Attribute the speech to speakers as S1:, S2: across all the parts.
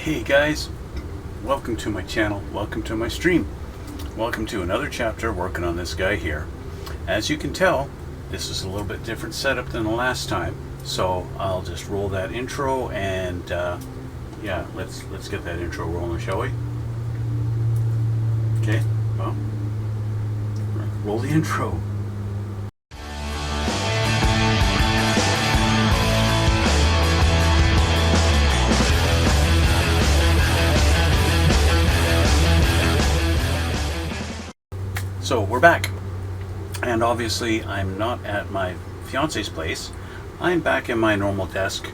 S1: Hey guys, welcome to my channel, welcome to my stream, welcome to another chapter working on this guy here. As you can tell, this is a little bit different setup than the last time, so I'll just roll that intro and yeah, let's get that intro rolling, shall we? Okay, well, roll the intro. So we're back, and obviously I'm not at my fiance's place. I'm back in my normal desk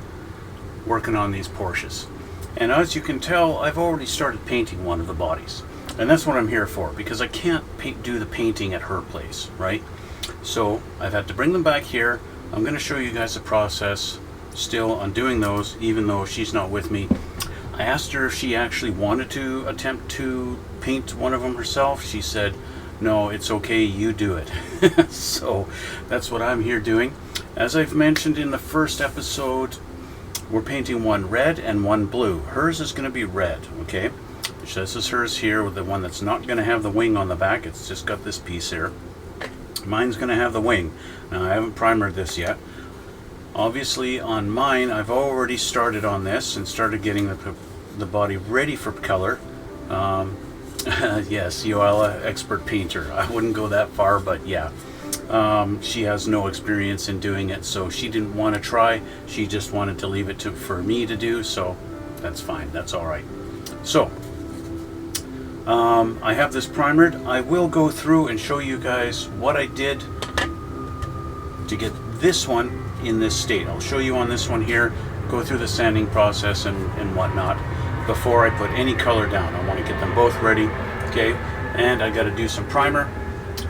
S1: working on these Porsches, and as you can tell, I've already started painting one of the bodies, and that's what I'm here for, because I can't do the painting at her place, right? So I've had to bring them back here. I'm going to show you guys the process still on doing those, even though she's not with me. I asked her if she actually wanted to attempt to paint one of them herself. She said, no, it's okay, you do it. So that's what I'm here doing. As I've mentioned in the first episode, we're painting one red and one blue. Hers is going to be red, okay? This is hers here, with the one that's not going to have the wing on the back. It's just got this piece here. Mine's going to have the wing. Now, I haven't primered this yet. Obviously, on mine, I've already started on this and started getting the body ready for color. Yes, Yoella, expert painter. I wouldn't go that far, but yeah. She has no experience in doing it, so she didn't want to try. She just wanted to leave it for me to do, so that's fine. That's all right. So, I have this primered. I will go through and show you guys what I did to get this one in this state. I'll show you on this one here, go through the sanding process and whatnot before I put any color down. I want to get them both ready, okay? And I got to do some primer.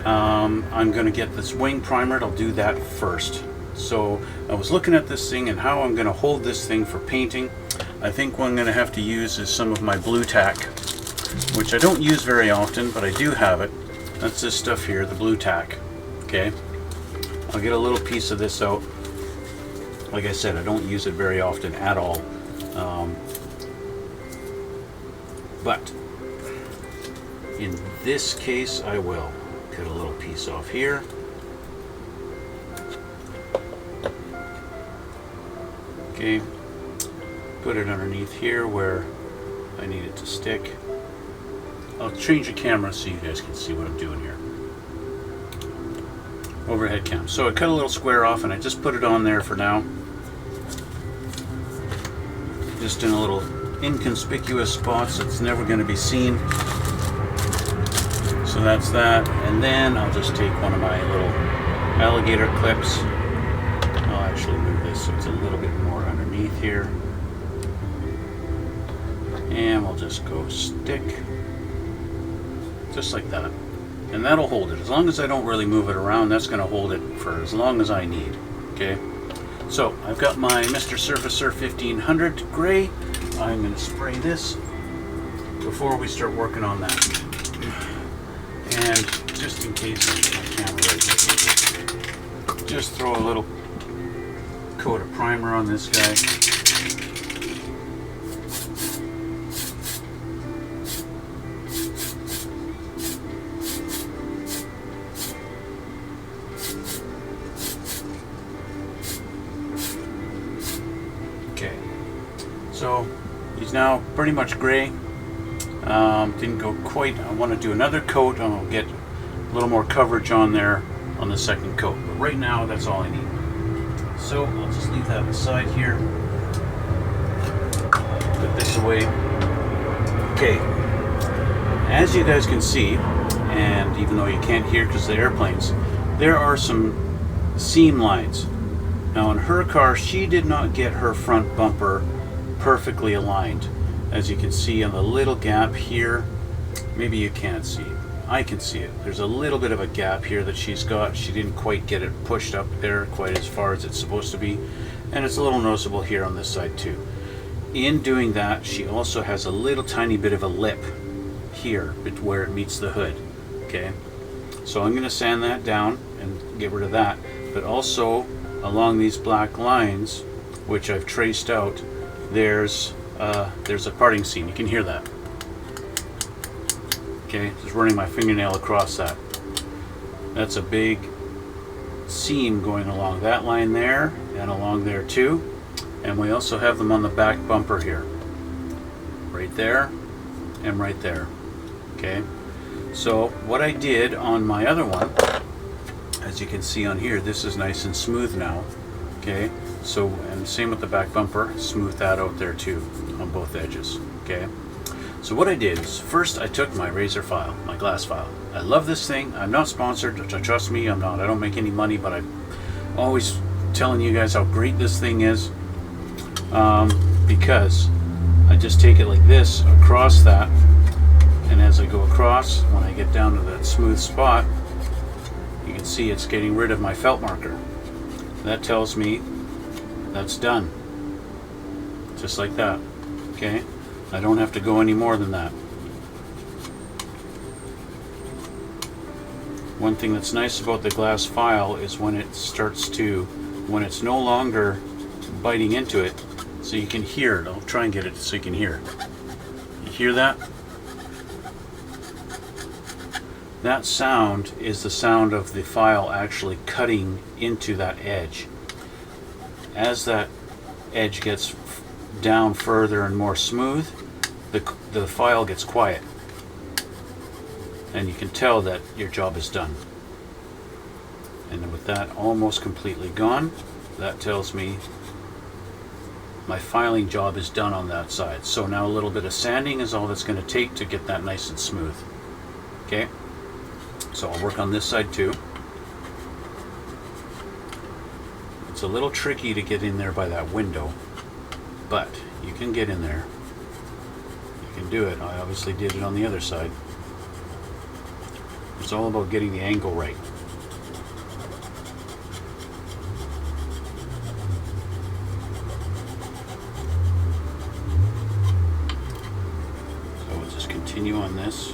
S1: I'm going to get this wing primered. I'll do that first. So I was looking at this thing and how I'm going to hold this thing for painting. I think what I'm going to have to use is some of my blue tack, which I don't use very often, but I do have it. That's this stuff here, the blue tack, okay? I'll get a little piece of this out. Like I said, I don't use it very often at all. But in this case, I will cut a little piece off here. Okay, put it underneath here where I need it to stick. I'll change the camera so you guys can see what I'm doing here. Overhead cam. So I cut a little square off and I just put it on there for now. Just in a little inconspicuous spots, it's never going to be seen. So that's that, and then I'll just take one of my little alligator clips. I'll actually move this so it's a little bit more underneath here, and we'll just go stick just like that, and that'll hold it. As long as I don't really move it around, that's going to hold it for as long as I need. Okay, so I've got my Mr. Surfacer 1500 gray. I'm going to spray this before we start working on that. And just in case I can't really, just throw a little coat of primer on this guy. Okay, so he's now pretty much gray. Didn't go quite. I want to do another coat. I'll get a little more coverage on there on the second coat. But right now, that's all I need. So I'll just leave that aside here. Put this away. Okay. As you guys can see, and even though you can't hear because of the airplanes, there are some seam lines. Now in her car, she did not get her front bumper perfectly aligned. As you can see on the little gap here, maybe you can't see it. I can see it. There's a little bit of a gap here that she's got. She didn't quite get it pushed up there quite as far as it's supposed to be. And it's a little noticeable here on this side too. In doing that, she also has a little tiny bit of a lip here where it meets the hood. Okay, so I'm going to sand that down and get rid of that. But also along these black lines, which I've traced out, there's there's a parting seam. You can hear that. Okay, just running my fingernail across that. That's a big seam going along that line there and along there too. And we also have them on the back bumper here. Right there and right there. Okay, so what I did on my other one, as you can see on here, this is nice and smooth now. Okay, so, and same with the back bumper, smooth that out there too on both edges. Okay, so what I did is first I took my razor file, my glass file. I love this thing. I'm not sponsored, trust me, I'm not. I don't make any money, but I'm always telling you guys how great this thing is, because I just take it like this across that, and as I go across, when I get down to that smooth spot, you can see it's getting rid of my felt marker. That tells me that's done. Just like that. Okay? I don't have to go any more than that. One thing that's nice about the glass file is when it starts to, when it's no longer biting into it, so you can hear it. I'll try and get it so you can hear. You hear that? That sound is the sound of the file actually cutting into that edge. As that edge gets down further and more smooth, the file gets quiet. And you can tell that your job is done. And with that almost completely gone, that tells me my filing job is done on that side. So now a little bit of sanding is all that's going to take to get that nice and smooth. Okay, so I'll work on this side too. It's a little tricky to get in there by that window, but you can get in there. You can do it. I obviously did it on the other side. It's all about getting the angle right. So we'll just continue on this.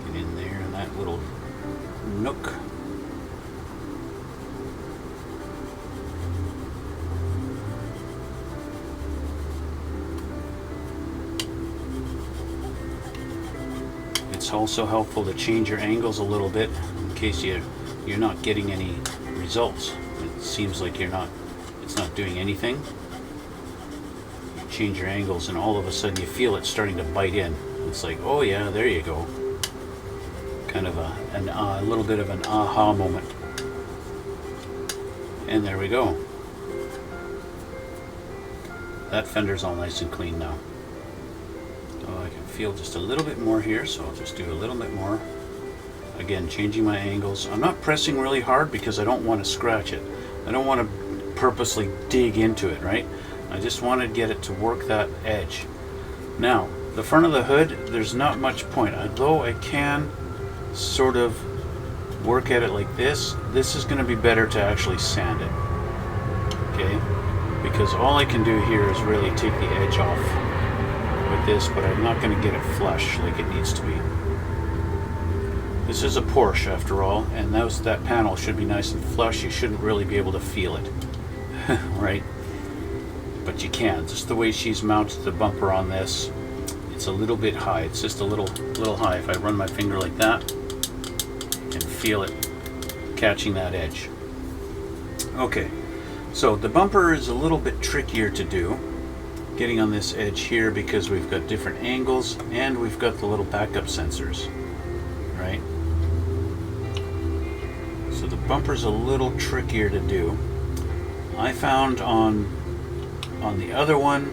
S1: Get in there in that little nook. It's also helpful to change your angles a little bit in case you're not getting any results. It seems like it's not doing anything. You change your angles and all of a sudden you feel it starting to bite in. It's like, oh yeah, there you go. Kind of a little bit of an aha moment. And there we go. That fender's all nice and clean now. Oh, I can feel just a little bit more here, so I'll just do a little bit more. Again, changing my angles. I'm not pressing really hard because I don't want to scratch it. I don't want to purposely dig into it, right? I just want to get it to work that edge. Now, the front of the hood, there's not much point. Although I can sort of work at it like this, this is going to be better to actually sand it. Okay? Because all I can do here is really take the edge off with this, but I'm not going to get it flush like it needs to be. This is a Porsche after all, and that panel should be nice and flush. You shouldn't really be able to feel it, right? But you can. Just the way she's mounted the bumper on this, it's a little bit high. It's just a little high. If I run my finger like that, you can feel it catching that edge. Okay, so the bumper is a little bit trickier to do, getting on this edge here, because we've got different angles and we've got the little backup sensors, right? So the bumper's a little trickier to do. I found on the other one,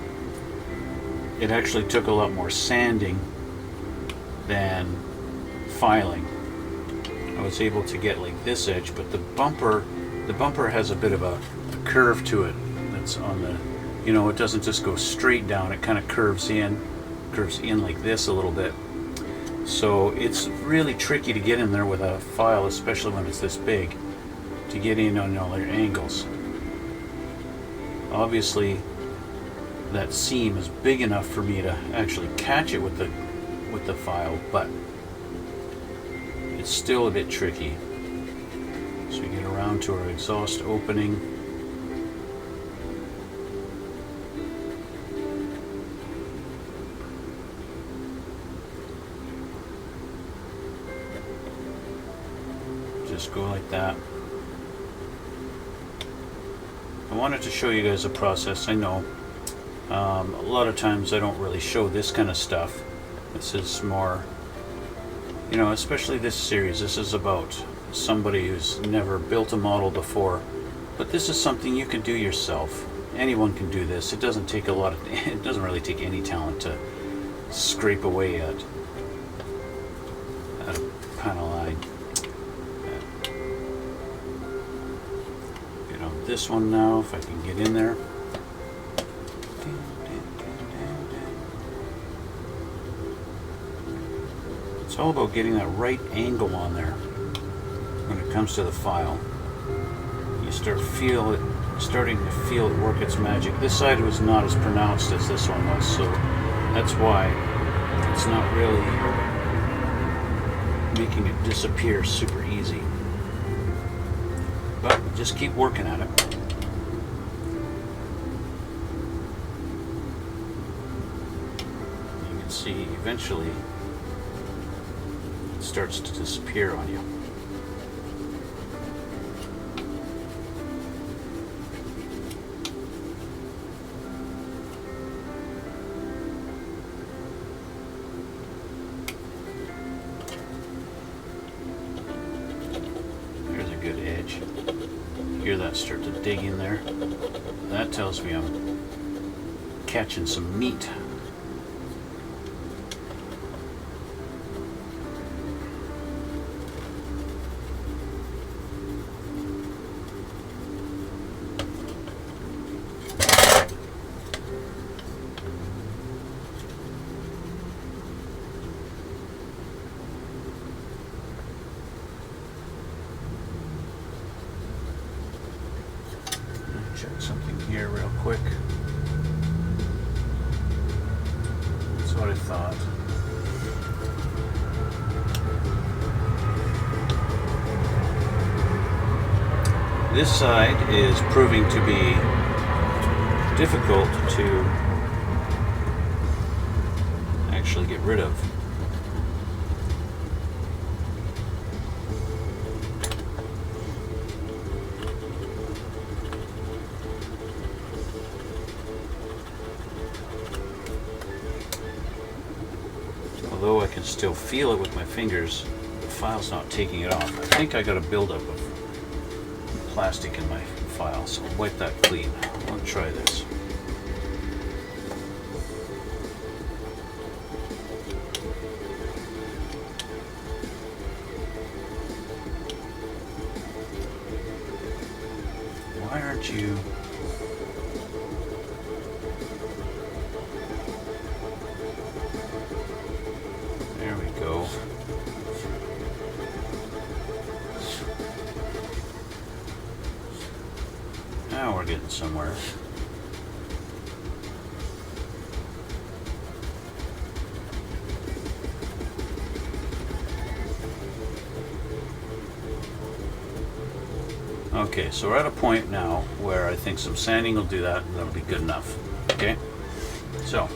S1: it actually took a lot more sanding than filing. I was able to get like this edge, but the bumper has a bit of a curve to it. That's on the, it doesn't just go straight down. It kind of curves in like this a little bit. So it's really tricky to get in there with a file, especially when it's this big, to get in on all your angles. Obviously, that seam is big enough for me to actually catch it with the file, but it's still a bit tricky. So we get around to our exhaust opening. just go like that. I wanted to show you guys a process. I know a lot of times I don't really show this kind of stuff. This is more, you know, especially this series. This is about somebody who's never built a model before, but this is something you can do yourself. Anyone can do this. It doesn't take a lot of, it doesn't really take any talent to scrape away at a panel line. Get on this one now, if I can get in there. It's all about getting that right angle on there when it comes to the file. You starting to feel it work its magic. This side was not as pronounced as this one was, so that's why it's not really making it disappear super easy. But just keep working at it. You can see eventually it starts to disappear on you. Good edge. Hear that start to dig in there? That tells me I'm catching some meat. Check something here real quick. That's what I thought. This side is proving to be difficult to actually get rid of. Although I can still feel it with my fingers, the file's not taking it off. I think I got a buildup of plastic in my file, so I'll wipe that clean. I'll try this. Why aren't you... There we go. Now we're getting somewhere. Okay, so we're at a point now where I think some sanding will do that, and that'll be good enough. Okay, so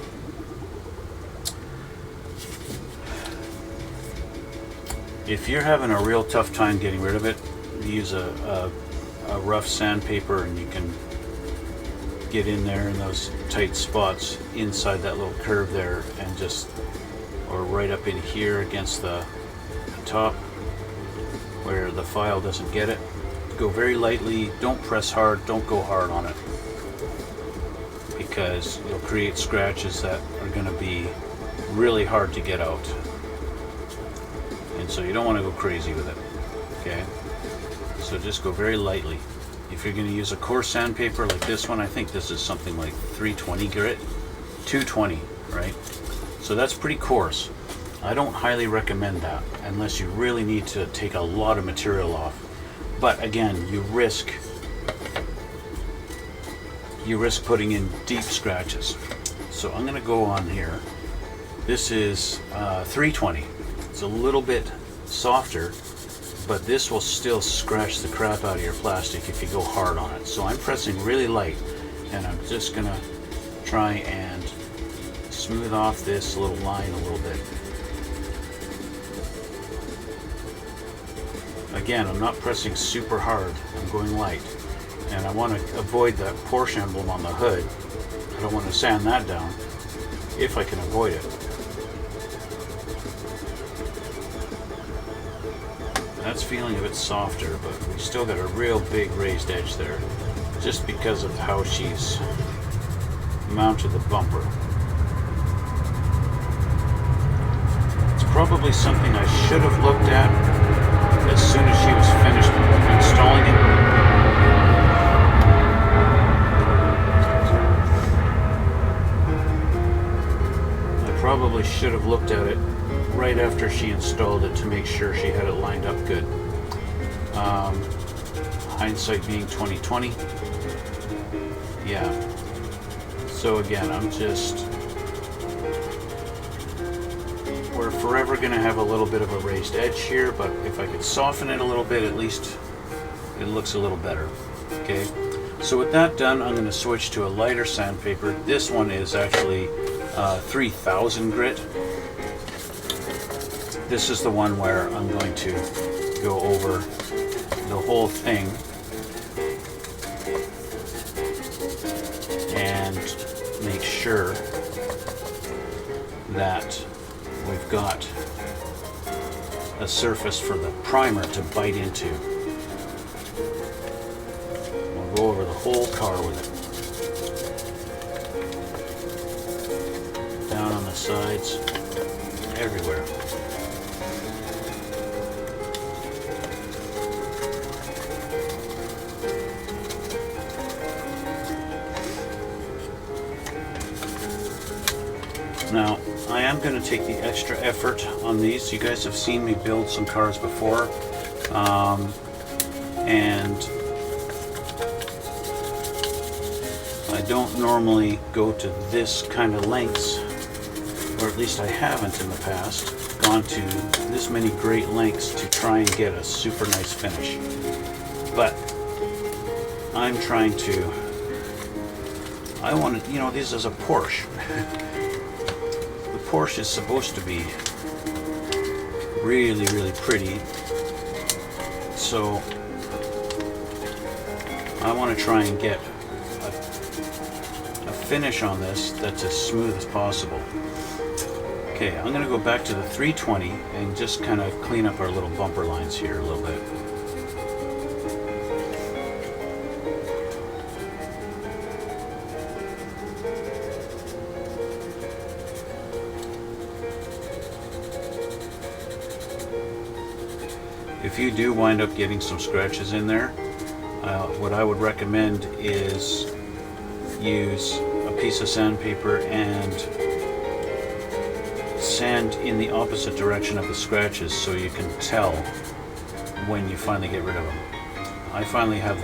S1: if you're having a real tough time getting rid of it, use a rough sandpaper, and you can get in there in those tight spots inside that little curve there, and just, or right up in here against the top where the file doesn't get it. Go very lightly, don't press hard, don't go hard on it, because you'll create scratches that are going to be really hard to get out, and so you don't want to go crazy with it. Okay, so just go very lightly. If you're going to use a coarse sandpaper like this one, I think this is something like 320 grit, 220, right? So that's pretty coarse. I don't highly recommend that unless you really need to take a lot of material off. But again, you risk putting in deep scratches. So I'm going to go on here. This is 320. It's a little bit softer, but this will still scratch the crap out of your plastic if you go hard on it. So I'm pressing really light, and I'm just going to try and smooth off this little line a little bit. again, I'm not pressing super hard, I'm going light. And I want to avoid that Porsche emblem on the hood. I don't want to sand that down if I can avoid it. That's feeling a bit softer, but we still got a real big raised edge there, just because of how she's mounted the bumper. It's probably something I should have looked at as soon as she was finished installing it. Probably should have looked at it right after she installed it to make sure she had it lined up good. Hindsight being 2020. Yeah. So again, we're forever going to have a little bit of a raised edge here, but if I could soften it a little bit, at least it looks a little better. Okay. So with that done, I'm going to switch to a lighter sandpaper. This one is actually 3000 grit. This is the one where I'm going to go over the whole thing and make sure that we've got a surface for the primer to bite into. We'll go over the whole car with it. Down on the sides, everywhere. Now, I am going to take the extra effort on these. You guys have seen me build some cars before, and I don't normally go to this kind of lengths, or at least I haven't in the past gone to this many great lengths to try and get a super nice finish. But I'm trying to, I want to, this is a Porsche. The Porsche is supposed to be really, really pretty. So I want to try and get a finish on this that's as smooth as possible. Okay, I'm going to go back to the 320 and just kind of clean up our little bumper lines here a little bit. If you do wind up getting some scratches in there, what I would recommend is use a piece of sandpaper and sand in the opposite direction of the scratches so you can tell when you finally get rid of them. I finally have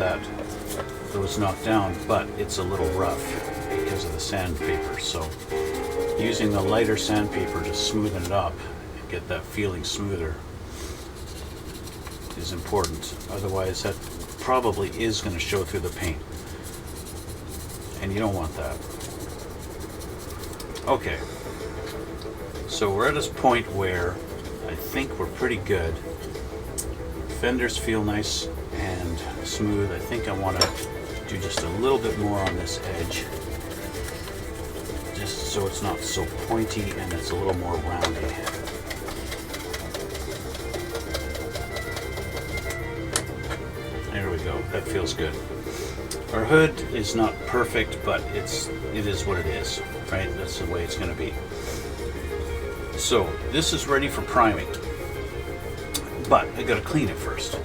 S1: those knocked down, but it's a little rough because of the sandpaper. So using the lighter sandpaper to smoothen it up and get that feeling smoother is important. Otherwise, that probably is going to show through the paint, and you don't want that. Okay, so we're at this point where I think we're pretty good. Fenders feel nice and smooth. I think I want to do just a little bit more on this edge, just so it's not so pointy and it's a little more roundy. There we go, that feels good. Our hood is not perfect, but it is what it is, right? That's the way it's going to be. So this is ready for priming, but I got to clean it first.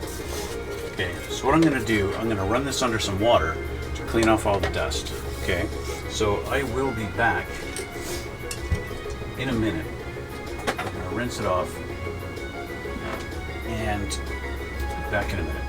S1: Okay, so what I'm going to do, I'm going to run this under some water to clean off all the dust. Okay, so I will be back in a minute. I'm going to rinse it off and back in a minute.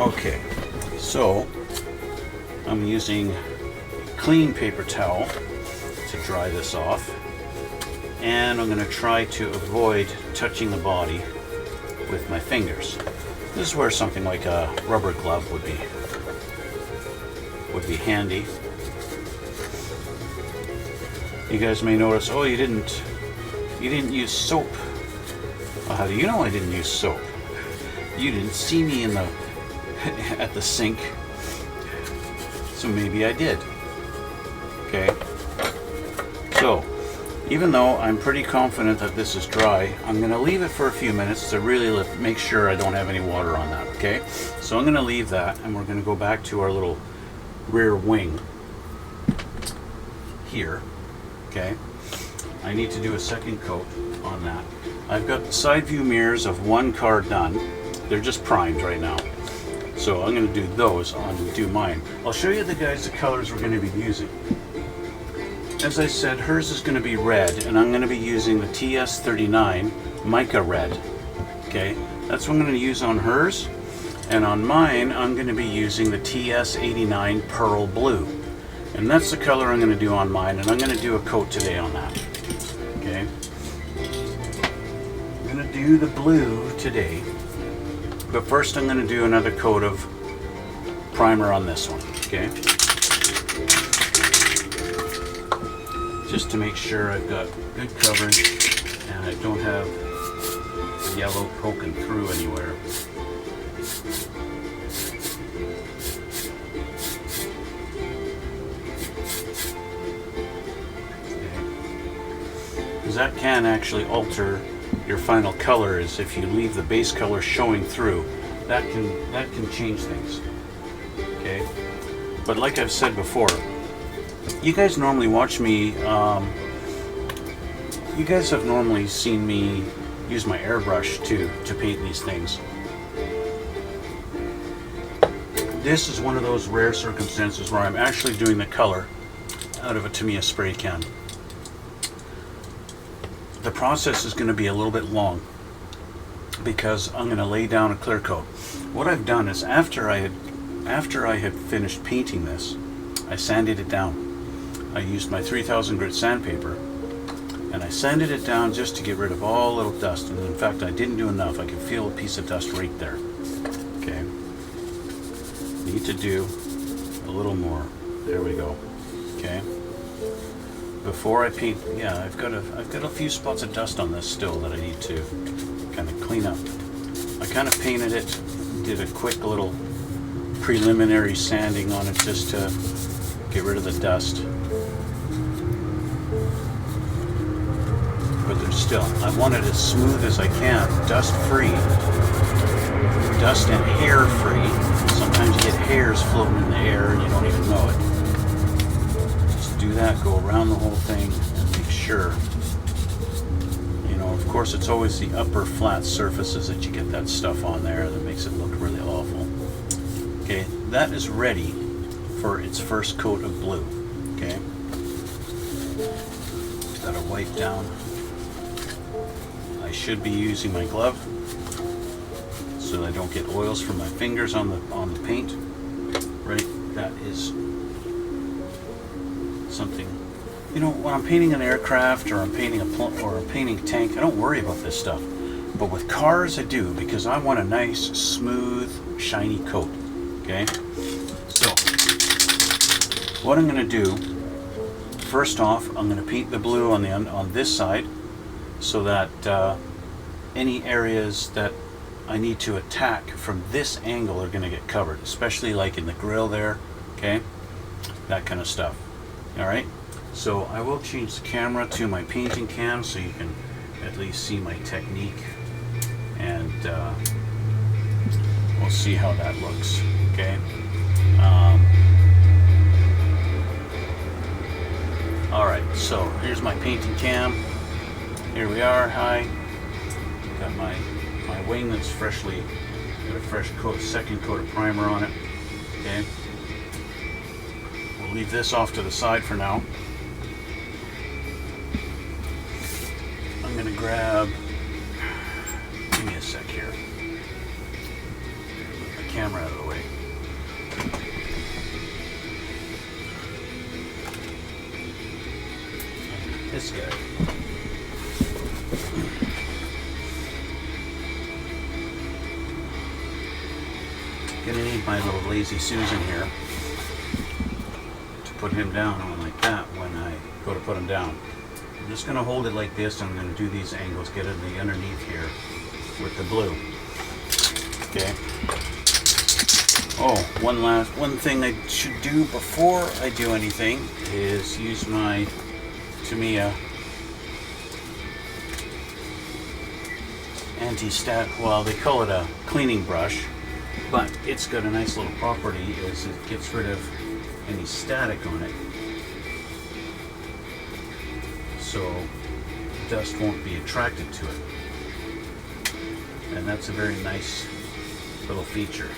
S1: Okay, so I'm using clean paper towel to dry this off, and I'm going to try to avoid touching the body with my fingers. This is where something like a rubber glove would be handy. You guys may notice, oh, you didn't use soap. Well, how do you know I didn't use soap? You didn't see me in the at the sink, so maybe I did. Okay, so even though I'm pretty confident that this is dry, I'm going to leave it for a few minutes to really make sure I don't have any water on that. Okay, so I'm going to leave that, and we're going to go back to our little rear wing here. Okay, I need to do a second coat on that. I've got the side view mirrors of one car done. They're just primed right now, so I'm going to do those on do mine. I'll show you the colors we're going to be using. As I said, hers is going to be red, and I'm going to be using the TS39 mica red. Okay, that's what I'm going to use on hers, and on mine I'm going to be using the TS89 pearl blue, and that's the color I'm going to do on mine, and I'm going to do a coat today on that. Okay, I'm going to do the blue today, but first I'm going to do another coat of primer on this one. Okay, just to make sure I've got good coverage and I don't have yellow poking through anywhere. Because that can actually alter your final color, is if you leave the base color showing through, that can change things. Okay, but like I've said before, you guys normally watch me, you guys have normally seen me use my airbrush to paint these things. This is one of those rare circumstances where I'm actually doing the color out of a Tamiya spray can. The process is going to be a little bit long because I'm going to lay down a clear coat. What I've done is after I had finished painting this, I sanded it down. I used my 3000 grit sandpaper, and I sanded it down just to get rid of all little dust. And in fact, I didn't do enough. I could feel a piece of dust right there. Okay, need to do a little more. There we go. Okay, before I paint, yeah, I've got a few spots of dust on this still that I need to kind of clean up. I kind of painted it, did a quick little preliminary sanding on it just to get rid of the dust. But there's still, I want it as smooth as I can, dust free, dust and hair free. Sometimes you get hairs floating in the air and you don't even know it. Just do that, go around the whole thing and make sure. You know, of course it's always the upper flat surfaces that you get that stuff on there that makes it look really awful. Okay, that is ready for its first coat of blue. Okay, gotta wipe down. I should be using my glove so I don't get oils from my fingers on the paint. Right, that is something. You know, when I'm painting an aircraft or I'm painting a tank, I don't worry about this stuff. But with cars, I do, because I want a nice, smooth, shiny coat. Okay, so what I'm going to do, first off, I'm going to paint the blue on this side, so that any areas that I need to attack from this angle are going to get covered, especially like in the grill there. Okay, that kind of stuff. All right, so I will change the camera to my painting cam so you can at least see my technique, and we'll see how that looks. Okay. All right, so here's my painting cam. Here we are. Hi. Got my wing that's freshly got a fresh coat, second coat of primer on it. Okay. We'll leave this off to the side for now. I'm gonna grab. Give me a sec here. Move the camera out of the way. this guy. Gonna need my little lazy Susan here to put him down on like that when I go to put him down. I'm just gonna hold it like this. I'm gonna do these angles, get it in the underneath here with the blue. Okay. Oh, one thing I should do before I do anything is use my Tamiya anti-stat, well, they call it a cleaning brush, but it's got a nice little property is it gets rid of any static on it, so dust won't be attracted to it, and that's a very nice little feature.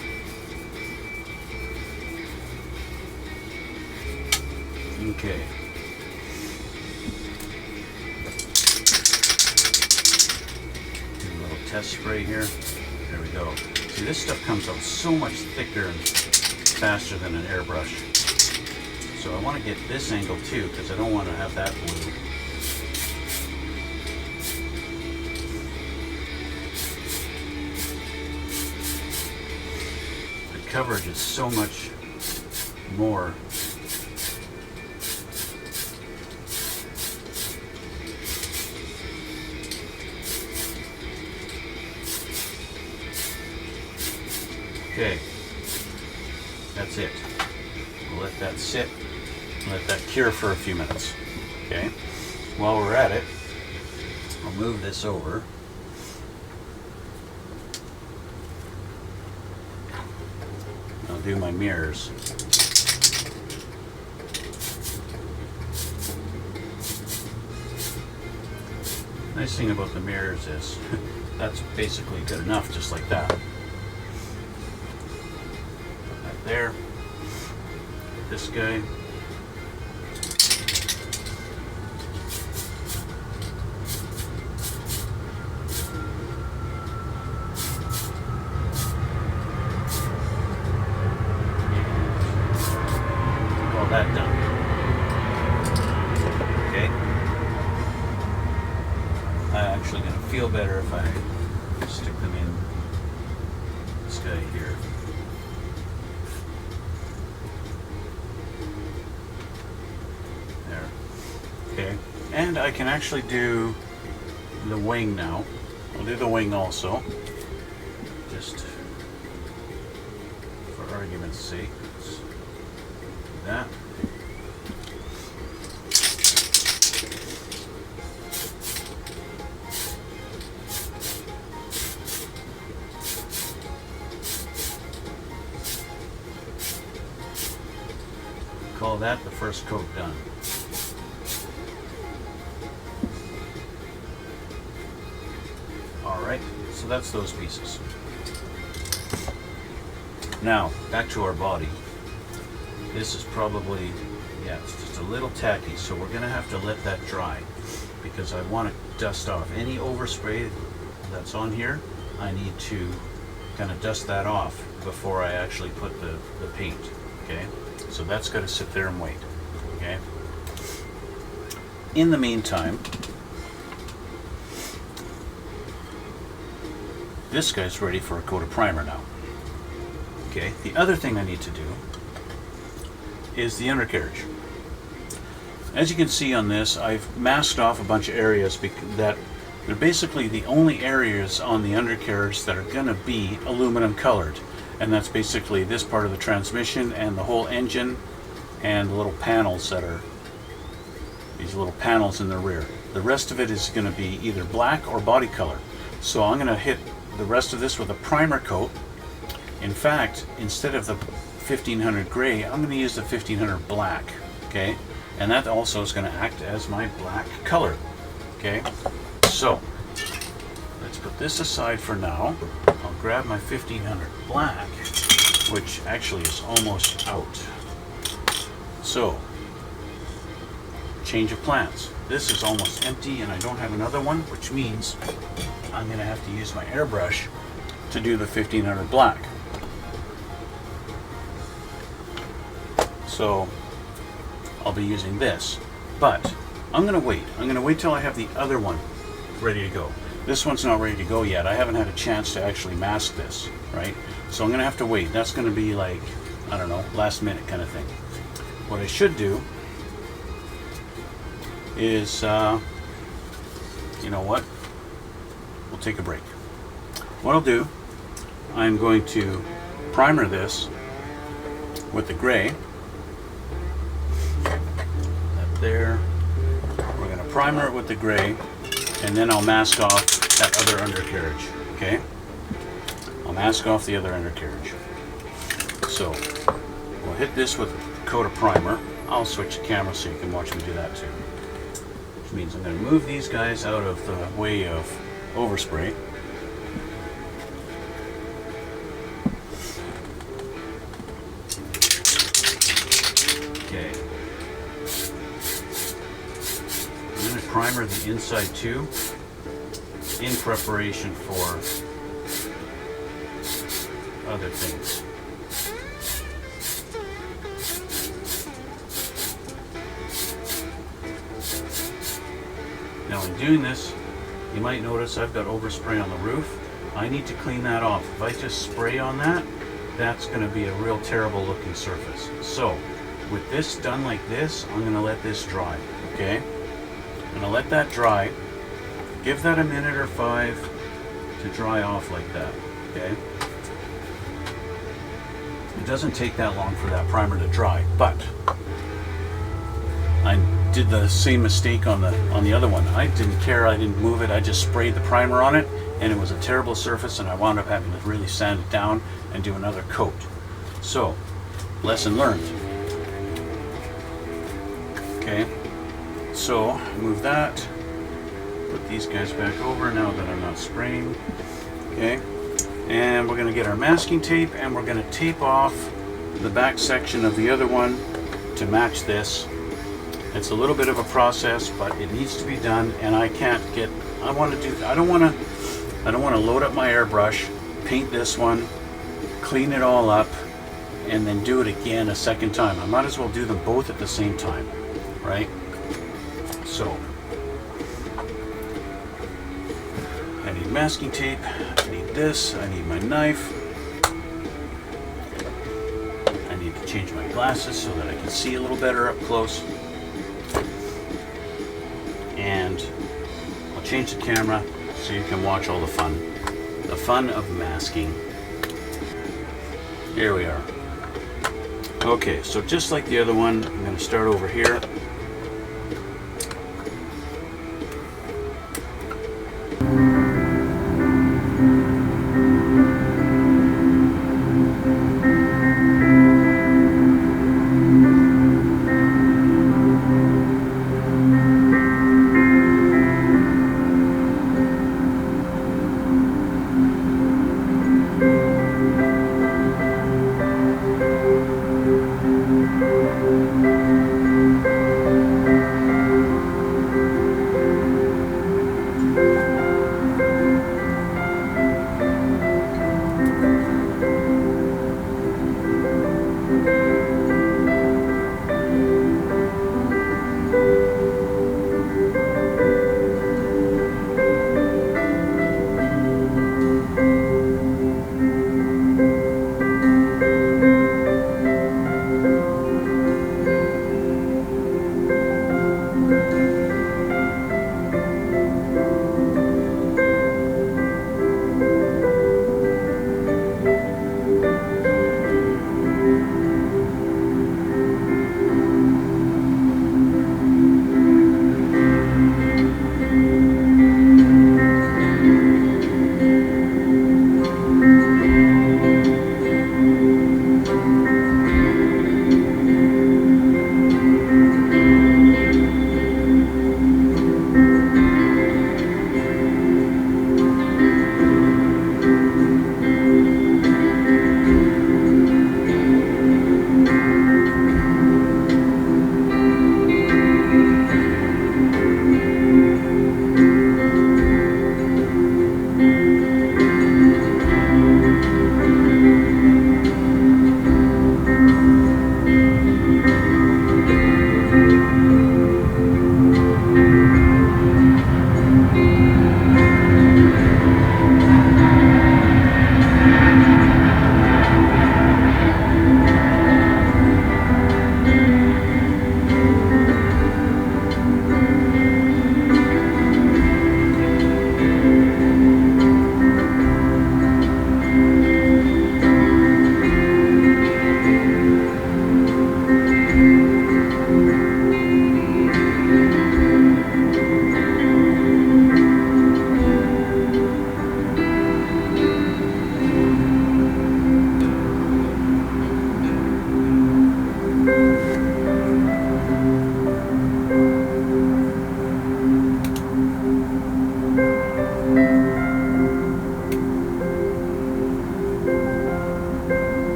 S1: Okay. Do a little test spray here. There we go. See, this stuff comes out so much thicker and faster than an airbrush. So I want to get this angle too, because I don't want to have that blue. The coverage is so much more. Okay, that's it. We'll let that sit, let that cure for a few minutes. Okay, while we're at it, I'll move this over. I'll do my mirrors. Nice thing about the mirrors is that's basically good enough, just like that. There, this guy. All that done. Okay. I'm actually going to feel better if I stick them in this guy here. Okay, and I can actually do the wing now. I'll do the wing also, just for argument's sake. Let's do that. Call that the first coat done. Alright, so that's those pieces. Now, back to our body. This is probably, yeah, it's just a little tacky, so we're going to have to let that dry because I want to dust off any overspray that's on here. I need to kind of dust that off before I actually put the paint, okay? So that's got to sit there and wait, okay? In the meantime, this guy's ready for a coat of primer now. Okay, the other thing I need to do is the undercarriage. As you can see on this, I've masked off a bunch of areas that they're basically the only areas on the undercarriage that are going to be aluminum colored. And that's basically this part of the transmission and the whole engine and the little panels that are, these little panels in the rear. The rest of it is going to be either black or body color. So I'm going to hit the rest of this with a primer coat. In fact, instead of the 1500 gray, I'm going to use the 1500 black, okay? And that also is going to act as my black color, okay? So, let's put this aside for now. I'll grab my 1500 black, which actually is almost out. So, change of plans. This is almost empty and I don't have another one, which means I'm going to have to use my airbrush to do the 1500 black. So I'll be using this, but I'm gonna wait. I'm gonna wait till I have the other one ready to go. This one's not ready to go yet. I haven't had a chance to actually mask this, right? So I'm gonna have to wait. That's gonna be like, I don't know, last minute kind of thing. What I should do is, you know what? We'll take a break. What I'll do, I'm going to primer this with the gray. That there. We're going to primer it with the gray, and then I'll mask off that other undercarriage. Okay? I'll mask off the other undercarriage. So we'll hit this with a coat of primer. I'll switch the camera so you can watch me do that too. Which means I'm going to move these guys out of the way of overspray. Okay. I'm going to primer the inside too in preparation for other things. Now in doing this, you might notice I've got overspray on the roof. I need to clean that off. If I just spray on that, that's going to be a real terrible looking surface. So with this done like this, I'm going to let this dry. Okay? I'm going to let that dry. Give that a minute or 5 to dry off like that. Okay? It doesn't take that long for that primer to dry, but I did the same mistake on the other one. I didn't care, I didn't move it, I just sprayed the primer on it, and it was a terrible surface, and I wound up having to really sand it down and do another coat. So, lesson learned. Okay, so move that, put these guys back over now that I'm not spraying. Okay, and we're going to get our masking tape, and we're going to tape off the back section of the other one to match this. It's a little bit of a process, but it needs to be done, and I can't get, I don't want to load up my airbrush, paint this one, clean it all up, and then do it again a second time. I might as well do them both at the same time, right? So, I need masking tape, I need this, I need my knife, I need to change my glasses so that I can see a little better up close. And I'll change the camera so you can watch all the fun of masking. Here we are. Okay, so just like the other one, I'm going to start over here.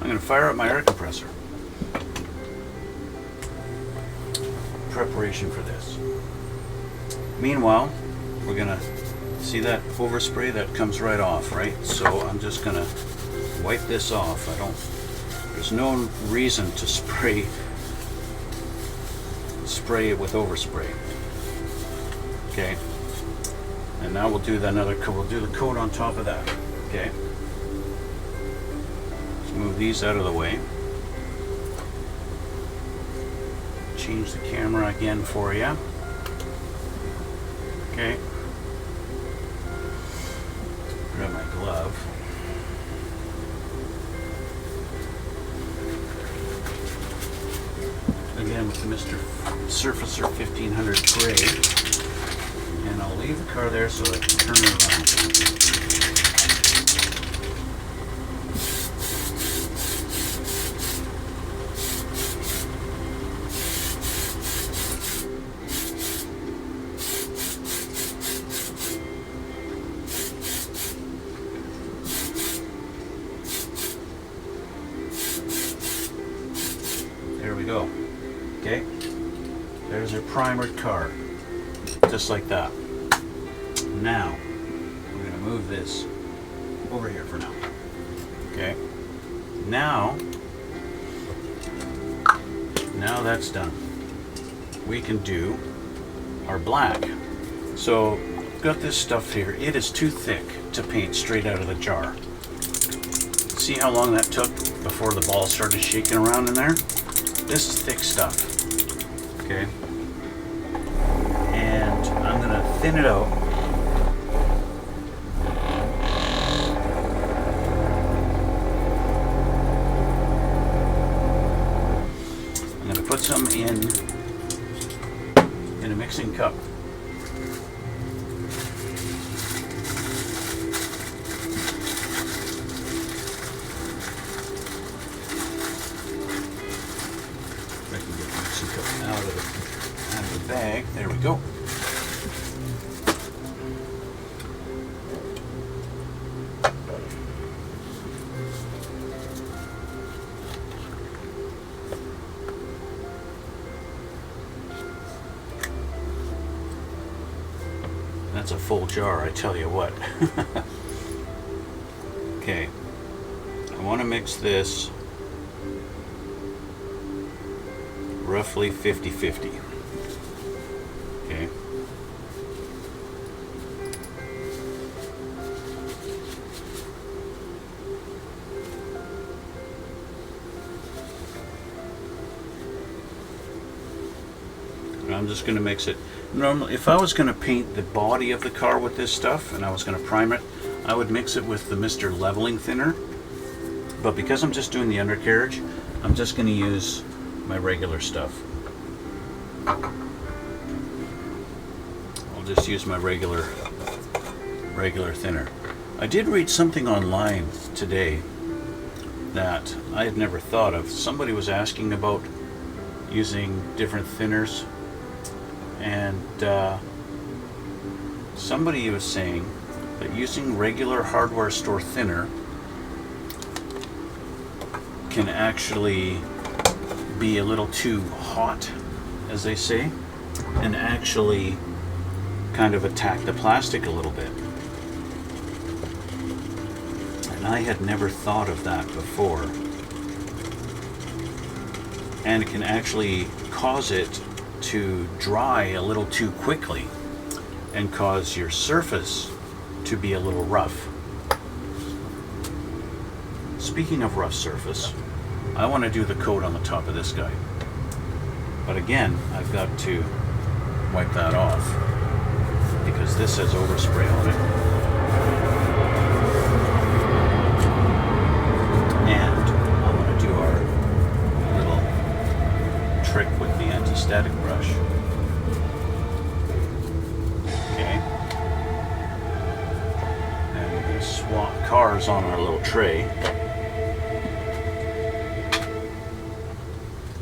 S1: I'm going to fire up my air compressor. Preparation for this. Meanwhile, we're going to see that overspray that comes right off, right? So I'm just going to wipe this off. There's no reason to spray it with overspray. Okay. And now we'll do we'll do the coat on top of that. Okay. Let's move these out of the way. Change the camera again for you. Okay. Grab my glove. Again with the Mr. Surfacer 1500 gray. And I'll leave the car there so I can turn it around. There we go. Okay, there's your primered car, just like that. Now, we're going to move this over here for now. Okay, now that's done. We can do our black. So, I've got this stuff here. It is too thick to paint straight out of the jar. See how long that took before the ball started shaking around in there? This is thick stuff. Okay, and I'm going to thin it out. I'm going to put some in a mixing cup. I can get the mixing cup out of the bag. There we go. That's a full jar, I tell you what. Okay, I want to mix this roughly 50-50. Okay. And I'm just going to mix it. Normally, if I was going to paint the body of the car with this stuff and I was going to prime it, I would mix it with the Mr. Leveling Thinner. But because I'm just doing the undercarriage, I'm just going to use my regular stuff. I'll just use my regular thinner. I did read something online today that I had never thought of. Somebody was asking about using different thinners, and somebody was saying that using regular hardware store thinner can actually be a little too hot, as they say, and actually kind of attack the plastic a little bit. And I had never thought of that before. And it can actually cause it to dry a little too quickly and cause your surface to be a little rough. Speaking of rough surface, I want to do the coat on the top of this guy. But again, I've got to wipe that off because this has overspray on it. And I want to do our little trick with the anti-static brush. Okay. And we're going to swap cars on our little tray.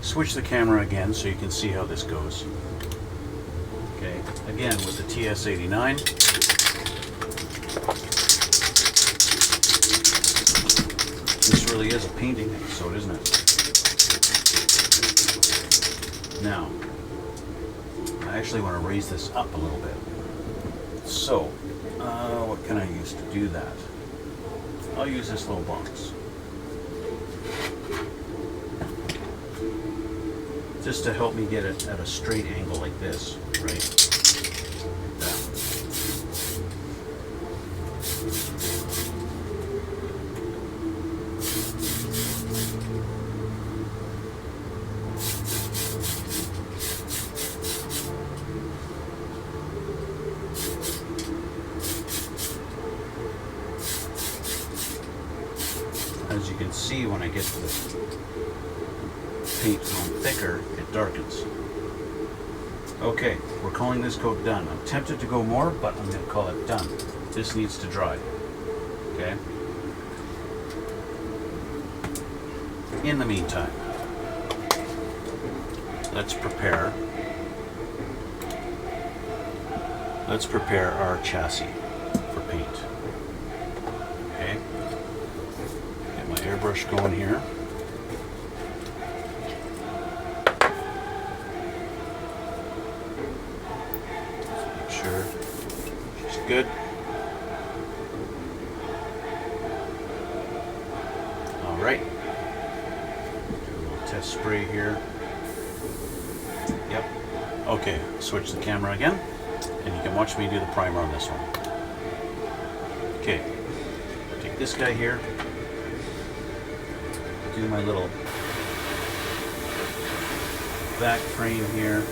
S1: Switch the camera again so you can see how this goes. Okay, again with the TS89. This really is a painting episode, isn't it? Now, I actually want to raise this up a little bit. So, what can I use to do that? I'll use this little box. Just to help me get it at a straight angle like this, right? As you can see, when I get the paint on thicker, it darkens. Okay, we're calling this coat done. I'm tempted to go more, but I'm going to call it done. This needs to dry. Okay? In the meantime, let's prepare our chassis for paint. Okay? Get my airbrush going here. Make sure she's good. All right. Do a little test spray here. Yep. Okay, switch the camera again, and you can watch me do the primer on this one. Okay, take this guy here, do my little back frame here.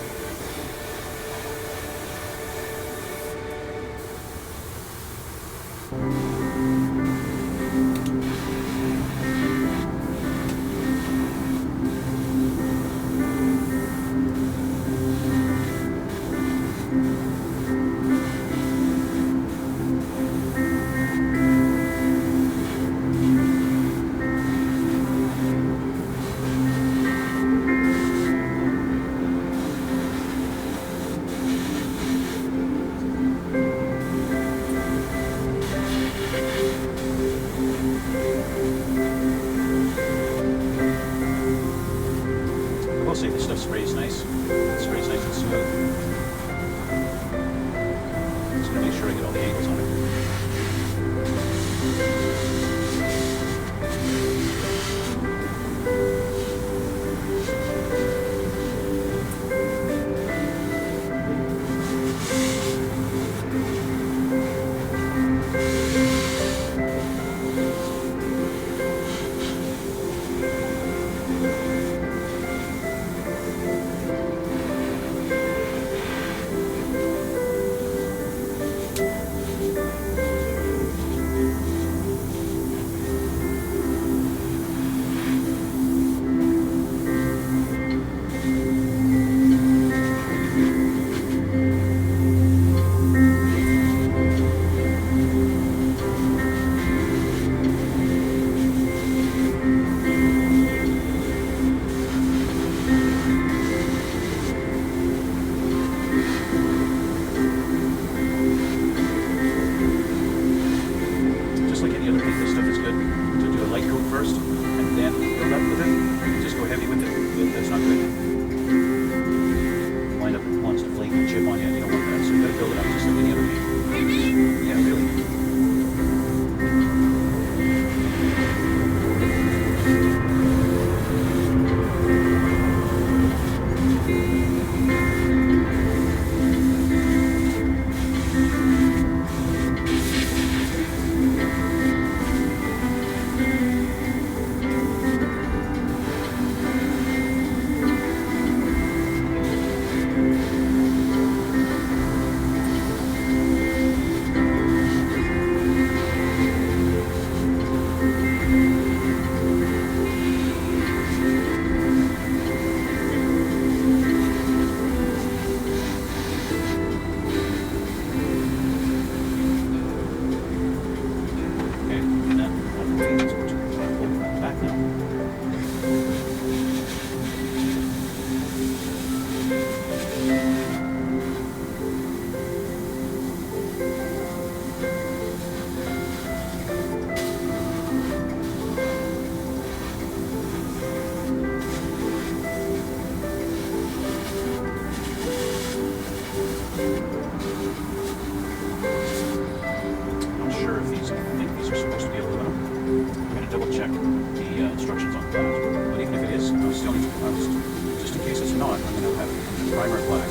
S1: primer black.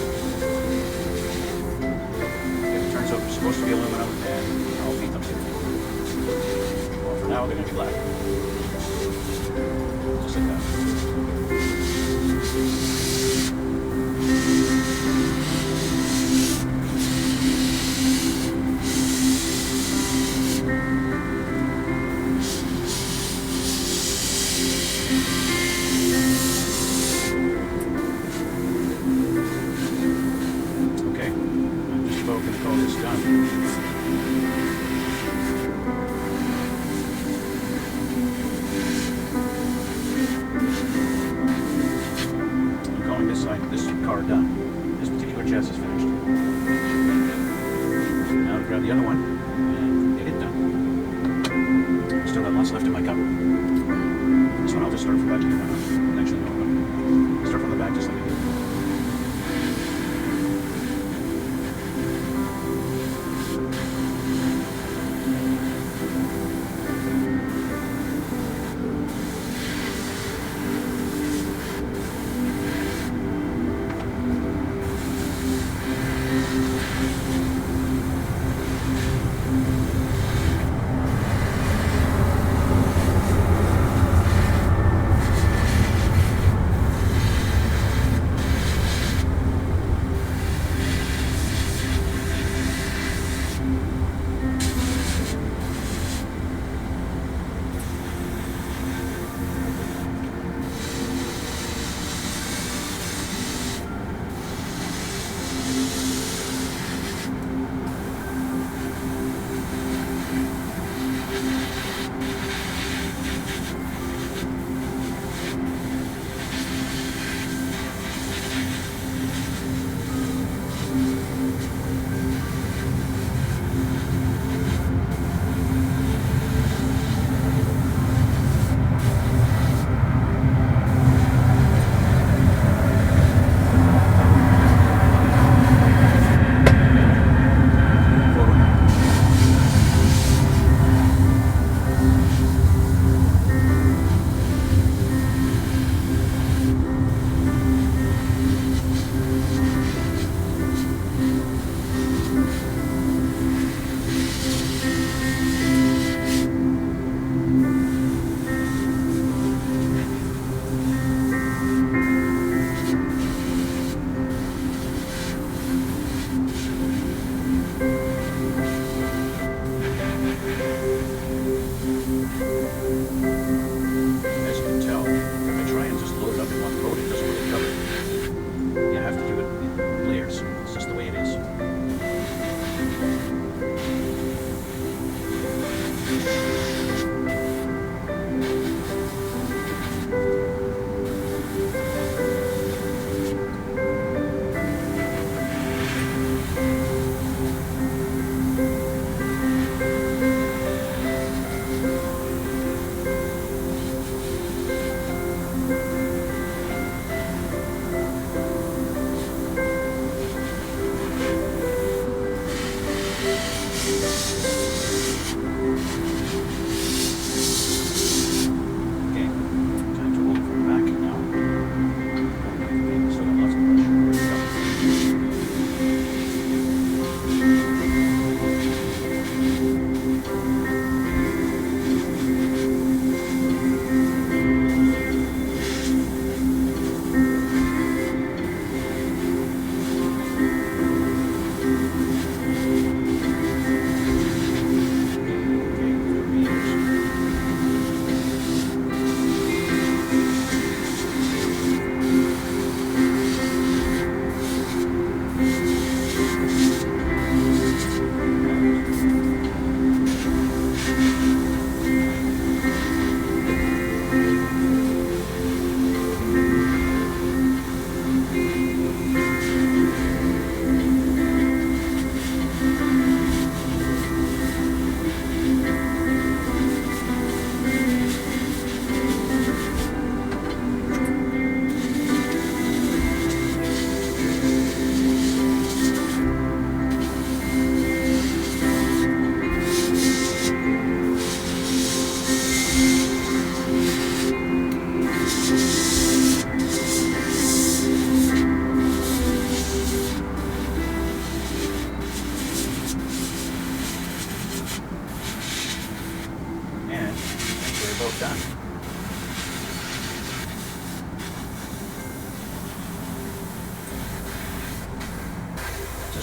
S1: If it turns out they're supposed to be aluminum, then I'll paint them silver. Well, for now they're going to be black. Just like that. Okay, I'm just about going to call this done. I'm calling this car done. This particular chassis is finished. Now to grab the other one and get it done. Still got lots left in my cup. This one I'll just start from back to the front. Actually, no, I'll start from the back just like I did.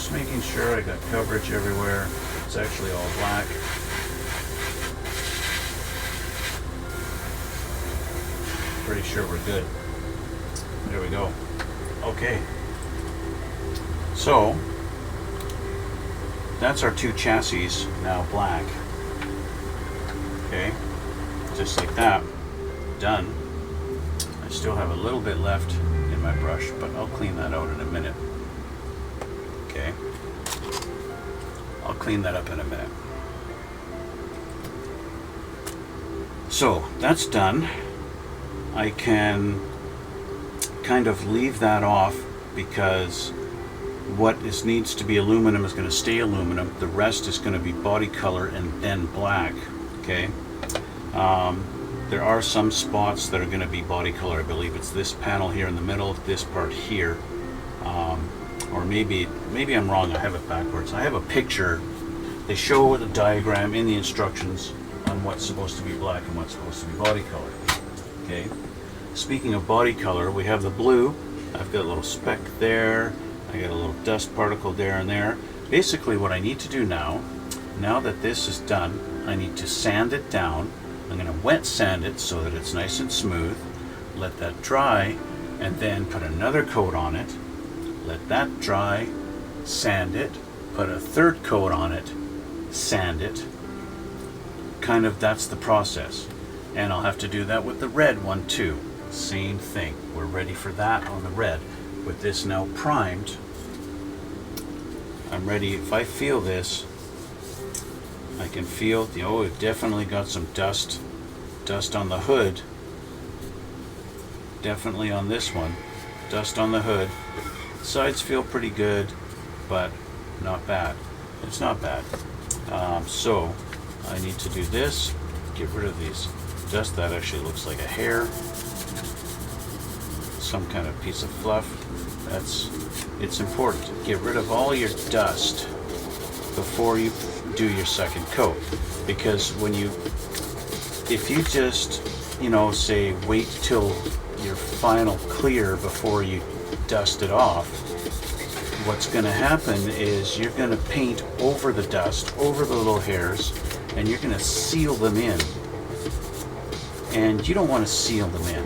S1: Just making sure I got coverage everywhere. It's actually all black. Pretty sure we're good. There we go. Okay. So, that's our two chassis now black. Okay. Just like that. Done. I still have a little bit left in my brush, but I'll clean that out in a minute. Okay. I'll clean that up in a minute. So, that's done. I can kind of leave that off because what needs to be aluminum is going to stay aluminum. The rest is going to be body color and then black. Okay. There are some spots that are going to be body color. I believe it's this panel here in the middle, this part here, or maybe I'm wrong. I have it backwards. I have a picture. They show the diagram in the instructions on what's supposed to be black and what's supposed to be body color. Okay. Speaking of body color, we have the blue. I've got a little speck there. I got a little dust particle there and there. Basically what I need to do now that this is done, I need to sand it down. I'm going to wet sand it so that it's nice and smooth. Let that dry and then put another coat on it. Let that dry, sand it, put a third coat on it, sand it. Kind of that's the process. And I'll have to do that with the red one too. Same thing. We're ready for that on the red. With this now primed, I'm ready. If I feel this, I can feel, oh, it definitely got some dust on the hood. Definitely on this one. Dust on the hood. Sides feel pretty good, but not bad. It's not bad. So I need to do this, get rid of these dust. That actually looks like a hair. Some kind of piece of fluff. It's important to get rid of all your dust before you do your second coat, because if you just say wait till your final clear before you dust it off, what's going to happen is you're going to paint over the dust, over the little hairs, and you're going to seal them in, and you don't want to seal them in.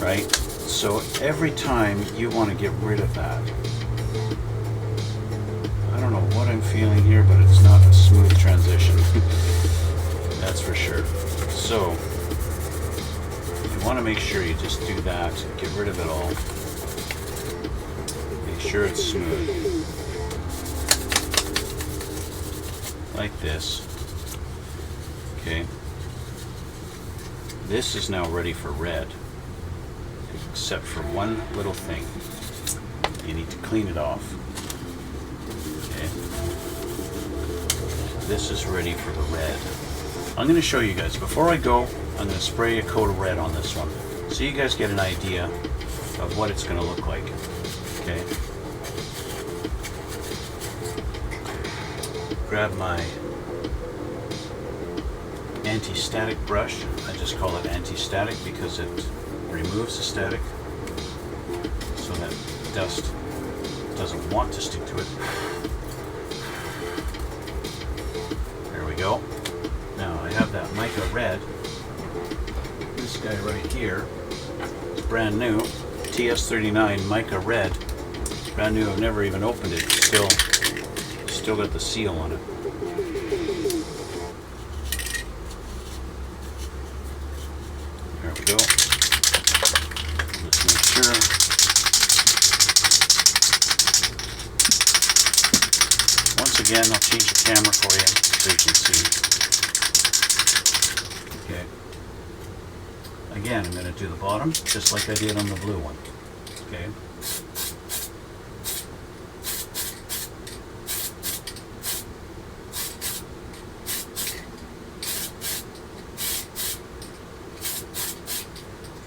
S1: Right? So every time you want to get rid of that. I don't know what I'm feeling here, but it's not a smooth transition. That's for sure. So you want to make sure you just do that. Get rid of it all. Make sure it's smooth. Like this. Okay. This is now ready for red. Except for one little thing. You need to clean it off. Okay. This is ready for the red. I'm going to show you guys. Before I go, I'm going to spray a coat of red on this one, so you guys get an idea of what it's going to look like. Okay. Grab my anti-static brush. I just call it anti-static because it removes the static so that dust doesn't want to stick to it. There we go. Now I have that mica red. This guy right here is brand new. TS39 mica red. Brand new. I've never even opened it. Still got the seal on it. There we go. Let's make sure. Once again, I'll change the camera for you so you can see. Okay. Again, I'm going to do the bottom just like I did on the blue one. Okay.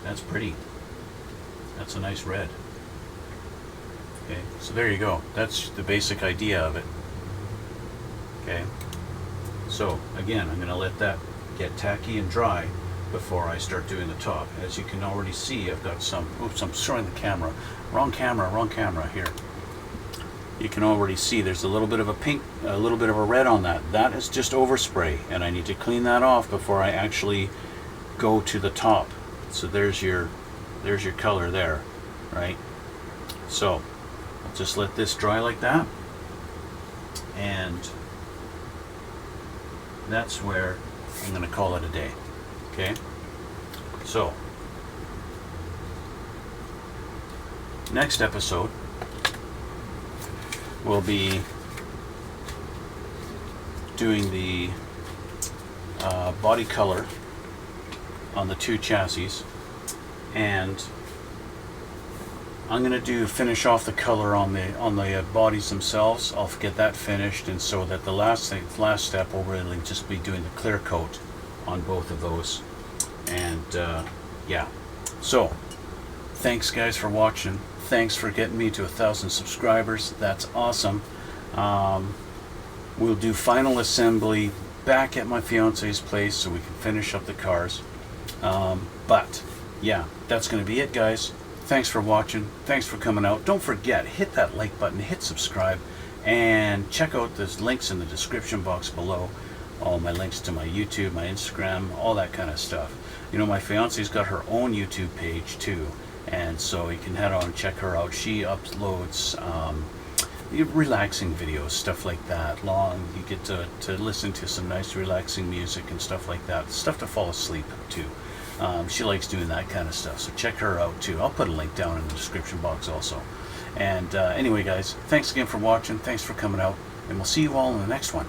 S1: That's pretty. That's a nice red. Okay, so there you go. That's the basic idea of it. Okay, so again, I'm going to let that get tacky and dry before I start doing the top. As you can already see, I've got some, oops, I'm showing the camera. Wrong camera here. you can already see there's a little bit of a pink, a little bit of a red on that. That is just overspray, and I need to clean that off before I actually go to the top. So there's your color there, right? So I'll just let this dry like that, and that's where I'm going to call it a day. Okay, so next episode we'll be doing the body color on the two chassis, and I'm gonna finish off the color on the bodies themselves. I'll get that finished, and so that the last step will really just be doing the clear coat on both of those. And yeah, so thanks guys for watching. Thanks for getting me to 1,000 subscribers. That's awesome. We'll do final assembly back at my fiance's place so we can finish up the cars. But yeah, that's going to be it, guys. Thanks for watching. Thanks for coming out. Don't forget, hit that like button, hit subscribe, and check out the links in the description box below. All my links to my YouTube, my Instagram, all that kind of stuff. You know, my fiance's got her own YouTube page too, and so you can head on and check her out. She uploads relaxing videos, stuff like that. You get to listen to some nice relaxing music and stuff like that. Stuff to fall asleep to. She likes doing that kind of stuff, so check her out too. I'll put a link down in the description box also. And anyway guys, thanks again for watching. Thanks for coming out, and we'll see you all in the next one.